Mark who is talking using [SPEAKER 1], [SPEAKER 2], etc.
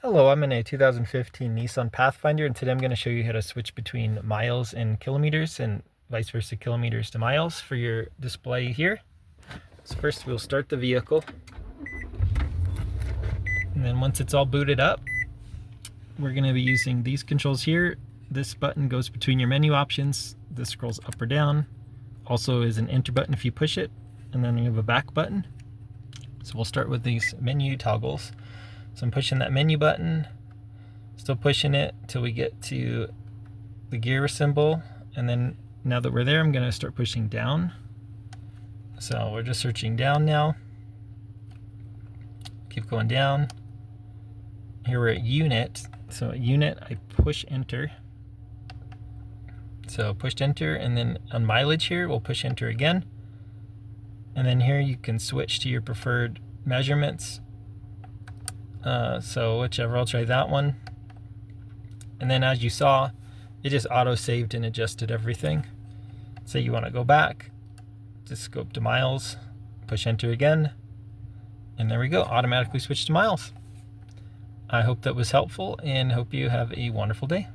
[SPEAKER 1] Hello, I'm in a 2015 Nissan Pathfinder, and today I'm going to show you how to switch between miles and kilometers and vice versa, kilometers to miles for your display here. So first we'll start the vehicle, and then once it's all booted up, we're going to be using these controls here. This button goes between your menu options. This scrolls up or down. Also is an enter button if you push it, and then you have a back button. So we'll start with these menu toggles. So I'm pushing that menu button, still pushing it till we get to the gear symbol, and then now that we're there, I'm going to start pushing down. So we're just searching down now. Keep going down. Here we're at unit. So at unit, I push enter. So pushed enter, and then on mileage here, we'll push enter again. And then here you can switch to your preferred measurements. So whichever, I'll try that one. And then as you saw, it just auto-saved and adjusted everything. Say you want to go back, just go up to miles, push enter again, and there we go, automatically switch to miles. I hope that was helpful and hope you have a wonderful day.